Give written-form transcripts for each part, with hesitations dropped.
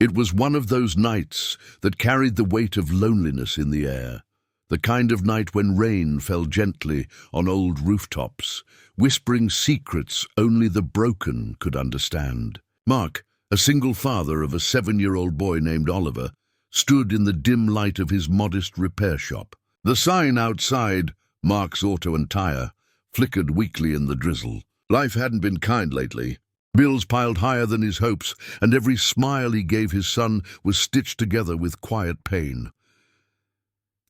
It was one of those nights that carried the weight of loneliness in the air, the kind of night when rain fell gently on old rooftops, whispering secrets only the broken could understand. Mark, a single father of a 7-year-old boy named Oliver, stood in the dim light of his modest repair shop. The sign outside, Mark's Auto and Tire, flickered weakly in the drizzle. Life hadn't been kind lately. Bills piled higher than his hopes, and every smile he gave his son was stitched together with quiet pain.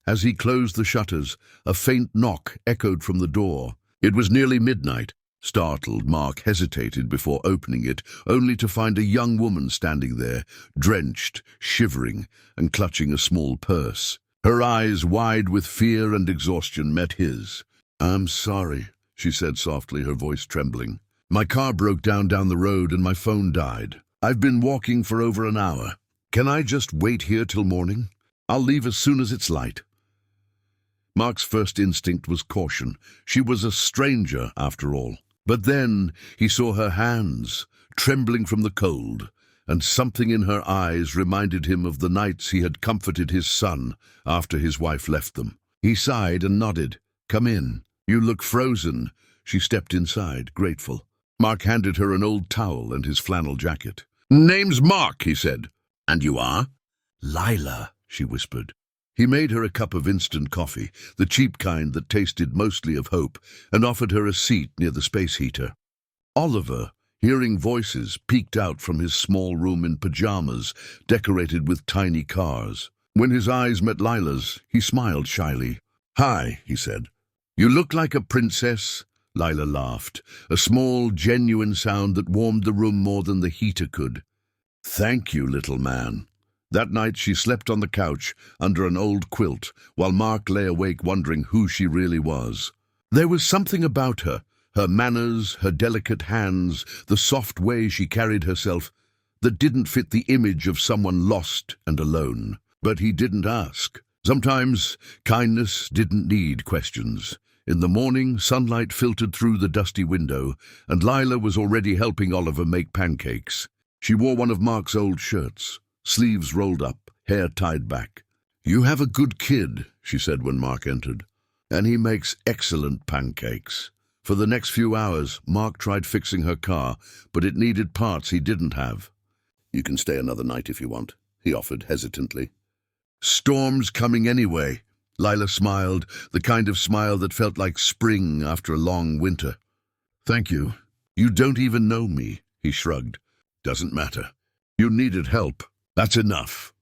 As he closed the shutters, a faint knock echoed from the door. It was nearly midnight. Startled, Mark hesitated before opening it, only to find a young woman standing there, drenched, shivering, and clutching a small purse. Her eyes, wide with fear and exhaustion, met his. "I'm sorry," she said softly, her voice trembling. "My car broke down the road and my phone died. I've been walking for over an hour. Can I just wait here till morning? I'll leave as soon as it's light." Mark's first instinct was caution. She was a stranger, after all. But then he saw her hands, trembling from the cold, and something in her eyes reminded him of the nights he had comforted his son after his wife left them. He sighed and nodded. "Come in. You look frozen." She stepped inside, grateful. Mark handed her an old towel and his flannel jacket. "Name's Mark," he said. "And you are?" "Lila," she whispered. He made her a cup of instant coffee, the cheap kind that tasted mostly of hope, and offered her a seat near the space heater. Oliver, hearing voices, peeked out from his small room in pajamas, decorated with tiny cars. When his eyes met Lila's, he smiled shyly. "Hi," he said. "You look like a princess." Lila laughed, a small, genuine sound that warmed the room more than the heater could. "Thank you, little man." That night she slept on the couch under an old quilt, while Mark lay awake wondering who she really was. There was something about her manners, her delicate hands, the soft way she carried herself, that didn't fit the image of someone lost and alone. But he didn't ask. Sometimes kindness didn't need questions. In the morning, sunlight filtered through the dusty window, and Lila was already helping Oliver make pancakes. She wore one of Mark's old shirts, sleeves rolled up, hair tied back. "You have a good kid," she said when Mark entered, "and he makes excellent pancakes." For the next few hours, Mark tried fixing her car, but it needed parts he didn't have. "You can stay another night if you want," he offered hesitantly. "Storm's coming anyway." Lila smiled, the kind of smile that felt like spring after a long winter. "Thank you. You don't even know me," he shrugged. "Doesn't matter. You needed help. That's enough."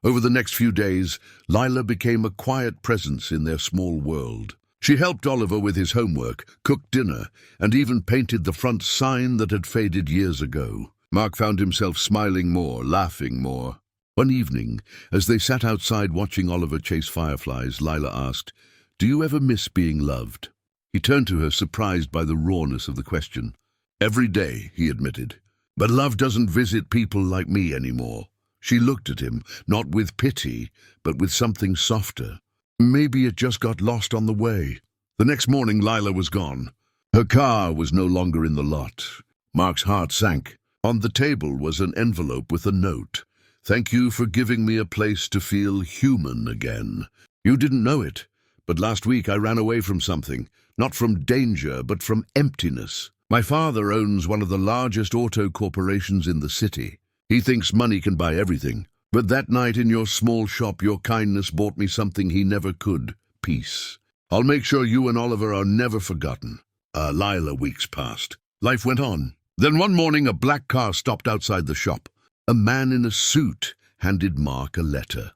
Over the next few days, Lila became a quiet presence in their small world. She helped Oliver with his homework, cooked dinner, and even painted the front sign that had faded years ago. Mark found himself smiling more, laughing more. One evening, as they sat outside watching Oliver chase fireflies, Lila asked, "Do you ever miss being loved?" He turned to her, surprised by the rawness of the question. "Every day," he admitted. "But love doesn't visit people like me anymore." She looked at him, not with pity, but with something softer. Maybe it just got lost on the way. The next morning, Lila was gone. Her car was no longer in the lot. Mark's heart sank. On the table was an envelope with a note. "Thank you for giving me a place to feel human again. You didn't know it, but last week I ran away from something. Not from danger, but from emptiness. My father owns one of the largest auto corporations in the city. He thinks money can buy everything. But that night in your small shop, your kindness bought me something he never could: peace. I'll make sure you and Oliver are never forgotten." Lila. Weeks passed. Life went on. Then one morning, a black car stopped outside the shop. A man in a suit handed Mark a letter.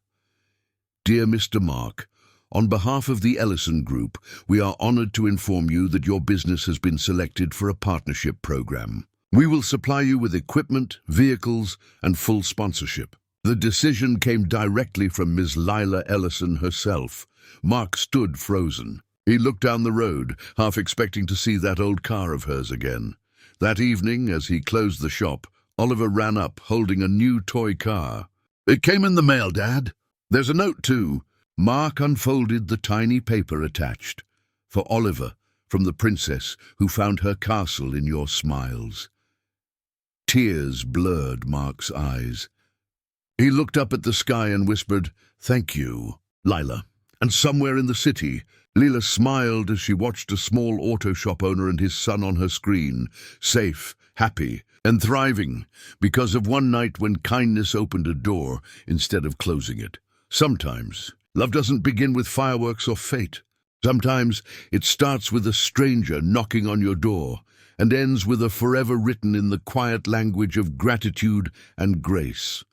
"Dear Mr. Mark, on behalf of the Ellison Group, we are honored to inform you that your business has been selected for a partnership program. We will supply you with equipment, vehicles, and full sponsorship." The decision came directly from Ms. Lila Ellison herself. Mark stood frozen. He looked down the road, half expecting to see that old car of hers again. That evening, as he closed the shop, Oliver ran up, holding a new toy car. "It came in the mail, Dad. There's a note, too." Mark unfolded the tiny paper attached. "For Oliver, from the princess who found her castle in your smiles." Tears blurred Mark's eyes. He looked up at the sky and whispered, "Thank you, Lila." And somewhere in the city, Leela smiled as she watched a small auto shop owner and his son on her screen, safe, happy, and thriving, because of one night when kindness opened a door instead of closing it. Sometimes, love doesn't begin with fireworks or fate. Sometimes it starts with a stranger knocking on your door and ends with a forever written in the quiet language of gratitude and grace.